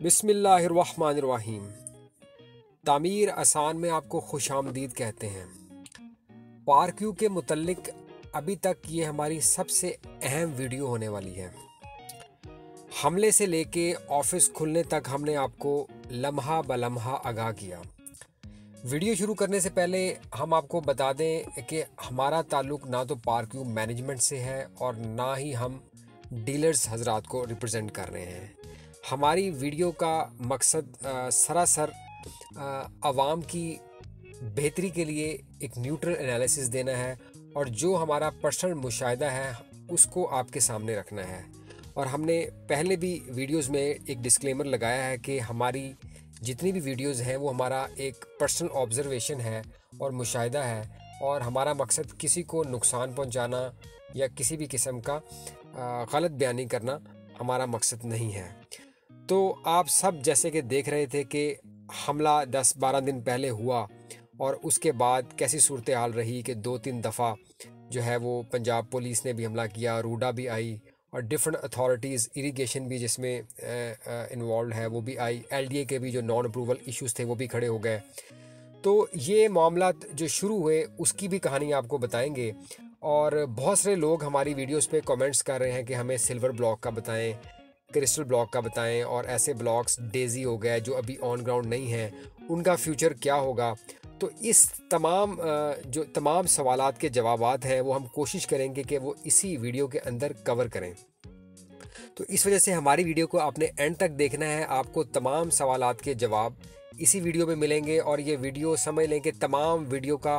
बिस्मिल्लाहिर्रहमानिर्रहीम। तामीर आसान में आपको खुशामदीद कहते हैं। पार्क्यू के मुतल्लिक अभी तक ये हमारी सबसे अहम वीडियो होने वाली है। हमले से लेके ऑफिस खुलने तक हमने आपको लम्हा ब लम्हा आगाह किया। वीडियो शुरू करने से पहले हम आपको बता दें कि हमारा ताल्लुक ना तो पार्क्यू मैनेजमेंट से है और ना ही हम डीलर्स हजरात को रिप्रेजेंट कर रहे हैं। हमारी वीडियो का मकसद सरासर आवाम की बेहतरी के लिए एक न्यूट्रल एनालिसिस देना है और जो हमारा पर्सनल मुशाहिदा है उसको आपके सामने रखना है। और हमने पहले भी वीडियोस में एक डिस्क्लेमर लगाया है कि हमारी जितनी भी वीडियोस हैं वो हमारा एक पर्सनल ऑब्जर्वेशन है और मुशाहिदा है, और हमारा मकसद किसी को नुकसान पहुंचाना या किसी भी किस्म का गलत बयानी करना हमारा मकसद नहीं है। तो आप सब जैसे कि देख रहे थे कि हमला 10-12 दिन पहले हुआ और उसके बाद कैसी सूरत हाल रही कि 2-3 दफ़ा जो है वो पंजाब पुलिस ने भी हमला किया, रूडा भी आई और डिफरेंट अथॉरिटीज़, इरिगेशन भी जिसमें इन्वॉल्व है वो भी आई, एलडीए के भी जो नॉन अप्रूवल इश्यूज़ थे वो भी खड़े हो गए। तो ये मामला जो शुरू हुए उसकी भी कहानी आपको बताएंगे। और बहुत सारे लोग हमारी वीडियोस पे कमेंट्स कर रहे हैं कि हमें सिल्वर ब्लॉक का बताएं, क्रिस्टल ब्लॉक का बताएं, और ऐसे ब्लॉक्स डेजी हो गए जो अभी ऑन ग्राउंड नहीं हैं, उनका फ्यूचर क्या होगा। तो इस जो तमाम सवालात के जवाबात हैं वो हम कोशिश करेंगे कि वो इसी वीडियो के अंदर कवर करें। तो इस वजह से हमारी वीडियो को आपने एंड तक देखना है। आपको तमाम सवालात के जवाब इसी वीडियो में मिलेंगे और ये वीडियो समझ लें कि तमाम वीडियो का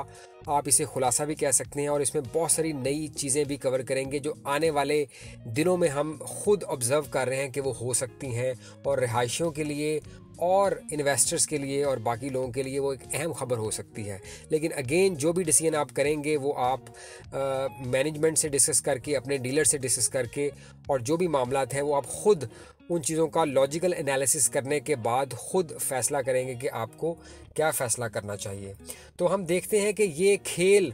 आप इसे खुलासा भी कह सकते हैं। और इसमें बहुत सारी नई चीज़ें भी कवर करेंगे जो आने वाले दिनों में हम खुद ऑब्ज़र्व कर रहे हैं कि वो हो सकती हैं, और रिहायशियों के लिए और इन्वेस्टर्स के लिए और बाकी लोगों के लिए वो एक अहम खबर हो सकती है। लेकिन अगेन जो भी डिसीजन आप करेंगे वो आप मैनेजमेंट से डिस्कस करके, अपने डीलर से डिस्कस करके, और जो भी मामलात हैं वो आप ख़ुद उन चीज़ों का लॉजिकल एनालिसिस करने के बाद ख़ुद फ़ैसला करेंगे कि आपको क्या फ़ैसला करना चाहिए। तो हम देखते हैं कि ये खेल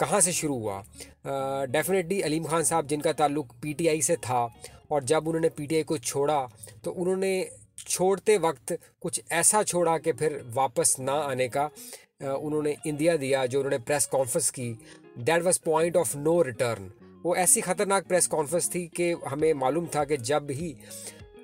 कहाँ से शुरू हुआ। डेफिनेटली अलीम खान साहब जिनका ताल्लुक़ पीटीआई से था, और जब उन्होंने पीटीआई को छोड़ा तो उन्होंने छोड़ते वक्त कुछ ऐसा छोड़ा कि फिर वापस ना आने का उन्होंने इंदिया दिया। जो उन्होंने प्रेस कॉन्फ्रेंस की, that was point of no return. वो ऐसी ख़तरनाक प्रेस कॉन्फ्रेंस थी कि हमें मालूम था कि जब ही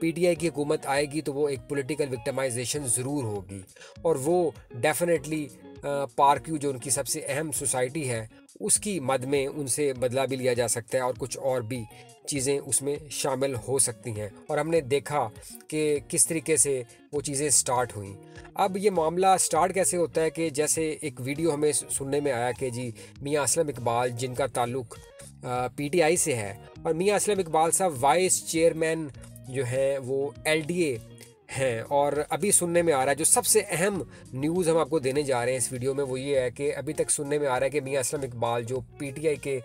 पीटीआई की हुकूमत आएगी तो वो एक पॉलिटिकल विक्टिमाइजेशन ज़रूर होगी, और वो डेफिनेटली पार्क्यू जो उनकी सबसे अहम सोसाइटी है उसकी मद में उनसे बदला भी लिया जा सकता है और कुछ और भी चीज़ें उसमें शामिल हो सकती हैं। और हमने देखा कि किस तरीके से वो चीज़ें स्टार्ट हुई। अब ये मामला स्टार्ट कैसे होता है कि जैसे एक वीडियो हमें सुनने में आया कि जी मियां असलम इकबाल जिनका ताल्लुक़ पीटीआई से है, और मियां असलम इकबाल साहब वाइस चेयरमैन जो है वो एलडीए हैं। और अभी सुनने में आ रहा है, जो सबसे अहम न्यूज़ हम आपको देने जा रहे हैं इस वीडियो में, वो ये है कि अभी तक सुनने में आ रहा है कि मियां असलम इकबाल जो पीटीआई के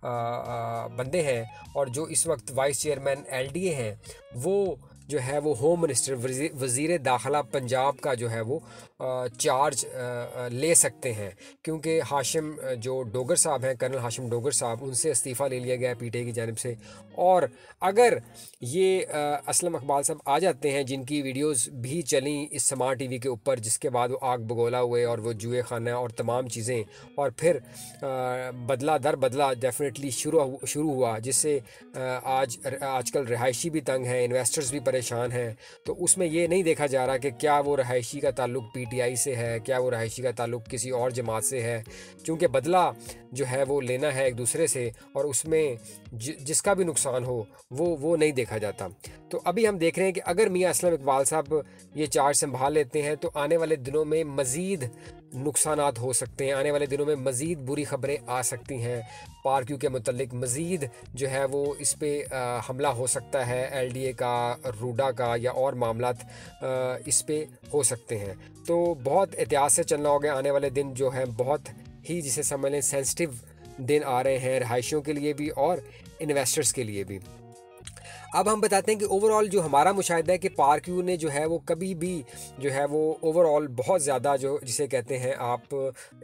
बंदे हैं और जो इस वक्त वाइस चेयरमैन एलडीए हैं, वो जो है वो होम मिनिस्टर, वज़ीर दाखिला पंजाब का जो है वो चार्ज ले सकते हैं, क्योंकि हाशिम जो डोगर साहब हैं, कर्नल हाशिम डोगर साहब, उनसे इस्तीफ़ा ले लिया गया है पीटीआई की जानिब से। और अगर ये असलम इकबाल साहब आ जाते हैं, जिनकी वीडियोस भी चली इस स्मार्ट टीवी के ऊपर, जिसके बाद वो आग बगोला हुए और वो जुए खाना और तमाम चीज़ें, और फिर बदला दर बदला डेफिनेटली शुरू हुआ, जिससे आजकल रिहायशी भी तंग हैं, इन्वेस्टर्स भी परेशान हैं। तो उसमें ये नहीं देखा जा रहा कि क्या वो रिहायशी का ताल्लुक़ पीटीआई से है, क्या वो रिहायशी का ताल्लुक़ किसी और जमात से है, क्योंकि बदला जो है वो लेना है एक दूसरे से, और उसमें जिसका भी नुकसान हो वो नहीं देखा जाता। तो अभी हम देख रहे हैं कि अगर मियां असलम इकबाल साहब ये चार्ज संभाल लेते हैं तो आने वाले दिनों में मज़ीद नुकसानात हो सकते हैं, आने वाले दिनों में मज़ीद बुरी खबरें आ सकती हैं। पार्क्यू के मुतल्लिक मज़ीद जो है वो इस पर हमला हो सकता है, एलडीए का, रूडा का, या और मामलात इस पे हो सकते हैं। तो बहुत एहतियात से चलना होगा। आने वाले दिन जो है बहुत ही, जिसे समझ लें, सेंसिटिव दिन आ रहे हैं रिहायशियों के लिए भी और इन्वेस्टर्स के लिए भी। अब हम बताते हैं कि ओवरऑल जो हमारा मुशाहिदा है कि पारक्यू ने जो है वो कभी भी जो है वो ओवरऑल बहुत ज़्यादा जो जिसे कहते हैं आप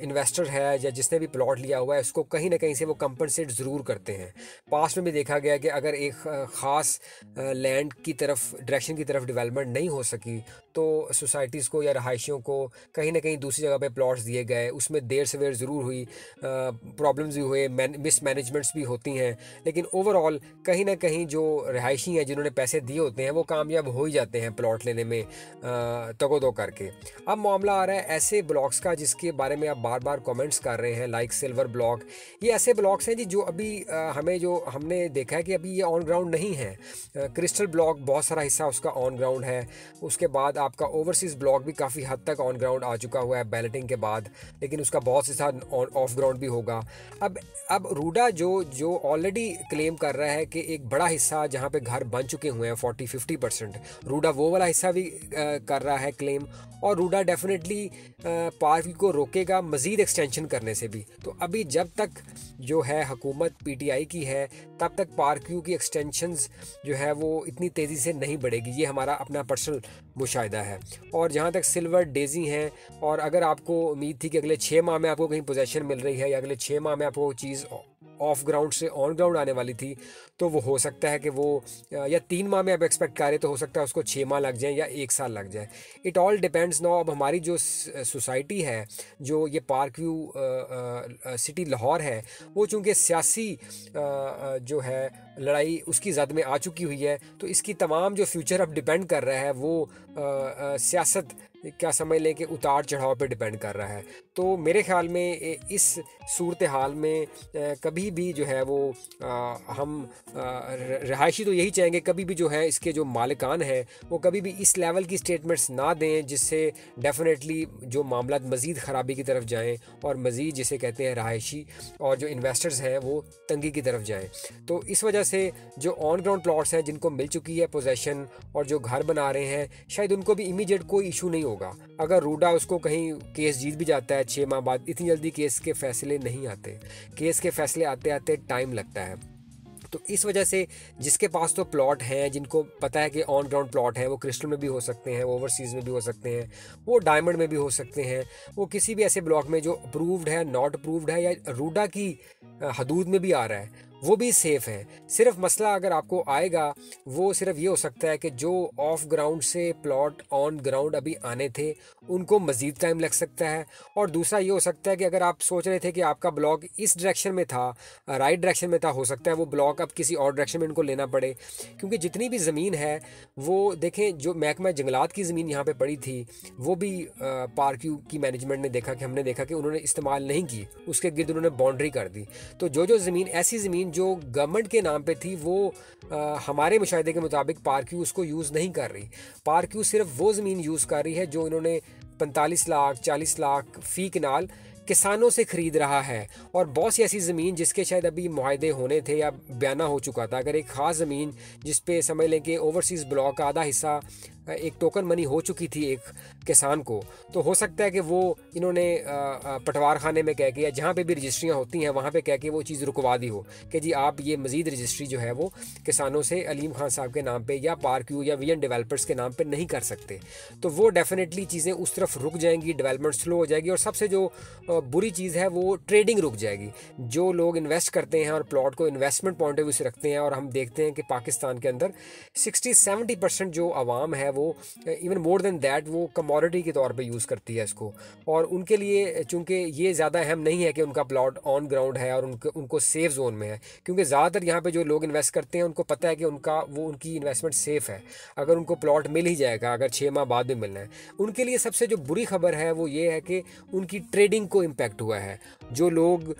इन्वेस्टर है या जिसने भी प्लॉट लिया हुआ है उसको कहीं ना कहीं से वो कंपनसेट ज़रूर करते हैं। पास्ट में भी देखा गया कि अगर एक ख़ास लैंड की तरफ डायरेक्शन की तरफ डेवलपमेंट नहीं हो सकी तो सोसाइटीज़ को या रहायशियों को कहीं ना कहीं दूसरी जगह पे प्लॉट्स दिए गए, उसमें देर सवेर ज़रूर हुई, प्रॉब्लम्स भी हुए, मिसमैनेजमेंट्स भी होती हैं, लेकिन ओवरऑल कहीं ना कहीं जो रहायशी हैं जिन्होंने पैसे दिए होते हैं वो कामयाब हो ही जाते हैं प्लॉट लेने में तगो करके। अब मामला आ रहा है ऐसे ब्लॉक्स का जिसके बारे में आप बार बार कमेंट्स कर रहे हैं, लाइक सिल्वर ब्लॉक। ये ऐसे ब्लॉक्स हैं जी जो अभी हमने देखा है कि अभी ये ऑन ग्राउंड नहीं है। क्रिस्टल ब्लॉक बहुत सारा हिस्सा उसका ऑन ग्राउंड है, उसके बाद आपका ओवरसीज़ ब्लॉक भी काफ़ी हद तक ऑन ग्राउंड आ चुका हुआ है बैलेटिंग के बाद, लेकिन उसका बहुत हिस्सा ऑफ ग्राउंड भी होगा। अब रूडा जो ऑलरेडी क्लेम कर रहा है कि एक बड़ा हिस्सा जहाँ पे घर बन चुके हुए हैं 40-50%, रूडा वो वाला हिस्सा भी कर रहा है क्लेम, और रूडा डेफिनेटली पार्क को रोकेगा मज़ीद एक्सटेंशन करने से भी। तो अभी जब तक जो है हुकूमत पीटीआई की है तब तक पार्क की एक्सटेंशंस जो है वो इतनी तेज़ी से नहीं बढ़ेगी, ये हमारा अपना पर्सनल मुशाहिदा है। और जहाँ तक सिल्वर डेजी हैं, और अगर आपको उम्मीद थी कि अगले 6 माह में आपको कहीं पोजेशन मिल रही है या अगले 6 माह में आपको चीज़ ऑफ ग्राउंड से ऑन ग्राउंड आने वाली थी, तो वो हो सकता है कि वो या 3 माह में आप एक्सपेक्ट करें तो हो सकता है उसको 6 माह लग जाए या 1 साल लग जाए। It all depends now. अब हमारी जो सोसाइटी है, जो ये पार्क व्यू सिटी लाहौर है, वो चूँकि सियासी जो है लड़ाई उसकी जद में आ चुकी हुई है, तो इसकी तमाम जो फ्यूचर अब डिपेंड कर रहा है वो सियासत क्या समझ लें कि उतार चढ़ाव पे डिपेंड कर रहा है। तो मेरे ख्याल में इस सूरत हाल में कभी भी जो है वो हम रहायशी तो यही चाहेंगे कभी भी जो है इसके जो मालिकान हैं वो कभी भी इस लेवल की स्टेटमेंट्स ना दें जिससे डेफिनेटली जो मामला मज़ीद ख़राबी की तरफ जाएं और मज़ीद जिसे कहते हैं रहायशी और जो इन्वेस्टर्स हैं वो तंगी की तरफ जाएं। तो इस वजह से जो ऑन ग्राउंड प्लॉट्स हैं जिनको मिल चुकी है पोजेसन और जो घर बना रहे हैं, शायद उनको भी इमीडिएट कोई इशू नहीं होगा। अगर रूडा उसको कहीं केस जीत भी जाता है 6 माह बाद, इतनी जल्दी केस के फैसले नहीं आते, केस के फैसले आते आते टाइम लगता है। तो इस वजह से जिसके पास तो प्लॉट हैं, जिनको पता है कि ऑन ग्राउंड प्लॉट है, वो क्रिस्टल में भी हो सकते हैं, वो ओवरसीज़ में भी हो सकते हैं, वो डायमंड में भी हो सकते हैं, वो किसी भी ऐसे ब्लॉक में जो अप्रूव्ड है, नॉट अप्रूव्ड है या रूडा की हदूद में भी आ रहा है, वो भी सेफ़ है। सिर्फ मसला अगर आपको आएगा वो सिर्फ ये हो सकता है कि जो ऑफ ग्राउंड से प्लॉट ऑन ग्राउंड अभी आने थे उनको मज़ीद टाइम लग सकता है। और दूसरा ये हो सकता है कि अगर आप सोच रहे थे कि आपका ब्लॉक इस डायरेक्शन में था, राइट डायरेक्शन में था, हो सकता है वो ब्लॉक अब किसी और डायरेक्शन में इनको लेना पड़े, क्योंकि जितनी भी ज़मीन है वो देखें, जो महकमा जंगलात की ज़मीन यहाँ पे पड़ी थी वो भी पार्क की मैनेजमेंट ने देखा कि हमने देखा कि उन्होंने इस्तेमाल नहीं की, उसके गिर्द उन्होंने बाउंड्री कर दी। तो जो ज़मीन ऐसी ज़मीन जो गवर्नमेंट के नाम पे थी वो हमारे मुशाहिदे के मुताबिक पार्क उसको यूज़ नहीं कर रही। पार्क सिर्फ वो ज़मीन यूज़ कर रही है जो इन्होंने 45 लाख 40 लाख फ़ी कनाल किसानों से ख़रीद रहा है। और बहुत सी ऐसी ज़मीन जिसके शायद अभी मुआहदे होने थे या बयाना हो चुका था, अगर एक ख़ास ज़मीन जिस पे समझ लें कि ओवरसीज़ ब्लॉक का आधा हिस्सा एक टोकन मनी हो चुकी थी एक किसान को, तो हो सकता है कि वो इन्होंने पटवार खाने में कह के या जहाँ पे भी रजिस्ट्रियाँ होती हैं वहाँ पे कह के वो चीज़ रुकवा दी हो कि जी आप ये मज़ीद रजिस्ट्री जो है वो किसानों से अलीम खान साहब के नाम पे या पार्क या वीएन डेवलपर्स के नाम पे नहीं कर सकते। तो वो डेफिनेटली चीज़ें उस तरफ रुक जाएंगी, डेवलपमेंट स्लो हो जाएगी, और सबसे जो बुरी चीज़ है वो ट्रेडिंग रुक जाएगी। जो लोग इन्वेस्ट करते हैं और प्लॉट को इन्वेस्टमेंट पॉइंट ऑफ व्यू से रखते हैं, और हम देखते हैं कि पाकिस्तान के अंदर 60-70% जो आवाम है वो इवन मोर देन दैट वो कमोडिटी के तौर पे यूज़ करती है इसको। और उनके लिए चूँकि ये ज़्यादा अहम नहीं है कि उनका प्लॉट ऑन ग्राउंड है और उनको सेफ जोन में है, क्योंकि ज़्यादातर यहाँ पे जो लोग इन्वेस्ट करते हैं उनको पता है कि उनकी इन्वेस्टमेंट सेफ़ है, अगर उनको प्लॉट मिल ही जाएगा, अगर 6 माह बाद में मिलना है। उनके लिए सबसे जो बुरी खबर है वो ये है कि उनकी ट्रेडिंग को इम्पेक्ट हुआ है। जो लोग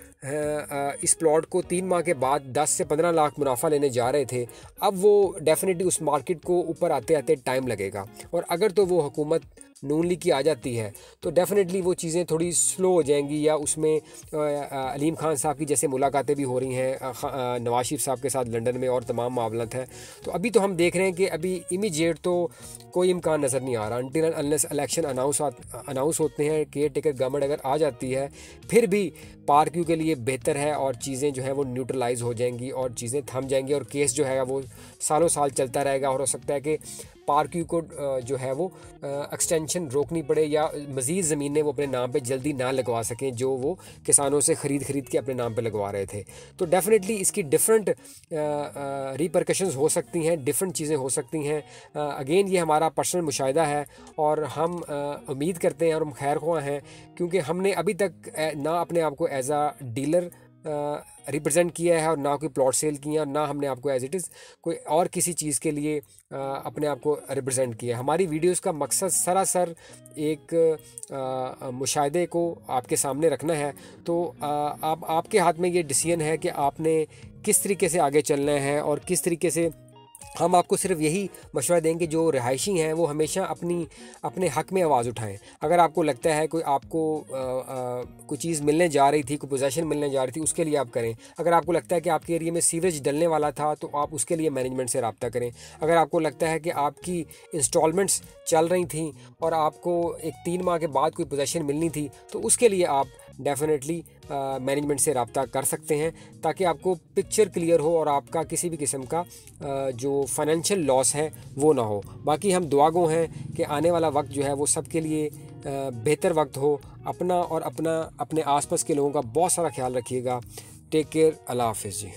इस प्लॉट को 3 माह के बाद 10 से 15 लाख मुनाफा लेने जा रहे थे, अब वो डेफिनेटली उस मार्केट को ऊपर आते आते टाइम लगेगा। लगेगा। और अगर तो वो हुकूमत नून लीग की आ जाती है तो डेफ़िनेटली वो चीज़ें थोड़ी स्लो हो जाएंगी, या उसमें अलीम खान साहब की जैसे मुलाकातें भी हो रही हैं नवाज शरीफ साहब के साथ लंदन में, और तमाम मामलात हैं। तो अभी तो हम देख रहे हैं कि अभी इमीडिएट तो कोई इम्कान नज़र नहीं आ रहा। अनटिल अनलेस इलेक्शन अनाउंस होते हैं, केयर टेकर गवर्नमेंट अगर आ जाती है, फिर भी पार्क व्यू के लिए बेहतर है और चीज़ें जो है वो न्यूट्रलाइज हो जाएंगी और चीज़ें थम जाएंगी, और केस जो है वो सालों साल चलता रहेगा। और हो सकता है कि पार्क व्यू को जो है वो एक्सटेंशन रोकनी पड़े, या मज़ीद ज़मीनें वो अपने नाम पे जल्दी ना लगवा सकें जो वो किसानों से ख़रीद के अपने नाम पे लगवा रहे थे। तो डेफ़िनेटली इसकी डिफरेंट रिपरकशंस हो सकती हैं, डिफरेंट चीज़ें हो सकती हैं। अगेन ये हमारा पर्सनल मुशाहिदा है, और हम उम्मीद करते हैं और हम खैर ख्वाह हैं, क्योंकि हमने अभी तक ना अपने आप को एज आ डीलर रिप्रेजेंट किया है, और ना कोई प्लॉट सेल किया, और ना हमने आपको एज इट इज़ कोई और किसी चीज़ के लिए अपने आप को रिप्रेजेंट किया। हमारी वीडियोस का मकसद सरासर एक मुशाहिदे को आपके सामने रखना है। तो आपके हाथ में ये डिसीजन है कि आपने किस तरीके से आगे चलना है, और किस तरीके से हम आपको सिर्फ यही मशवरा देंगे जो रिहायशी हैं वो हमेशा अपने हक़ में आवाज़ उठाएं। अगर आपको लगता है कोई आपको कोई चीज़ मिलने जा रही थी, कोई पोजीशन मिलने जा रही थी, उसके लिए आप करें। अगर आपको लगता है कि आपके एरिया में सीवरेज डलने वाला था तो आप उसके लिए मैनेजमेंट से रब्ता करें। अगर आपको लगता है कि आपकी इंस्टॉलमेंट्स चल रही थी और आपको एक 3 माह के बाद कोई पोजीशन मिलनी थी, तो उसके लिए आप डेफ़िनेटली मैनेजमेंट से रब्ता कर सकते हैं, ताकि आपको पिक्चर क्लियर हो और आपका किसी भी किस्म का जो फाइनेंशियल लॉस है वो ना हो। बाकी हम दुआगो हैं कि आने वाला वक्त जो है वो सबके लिए बेहतर वक्त हो। अपना और अपने आसपास के लोगों का बहुत सारा ख्याल रखिएगा। Take care. अल्लाह हाफ़िज़ जी।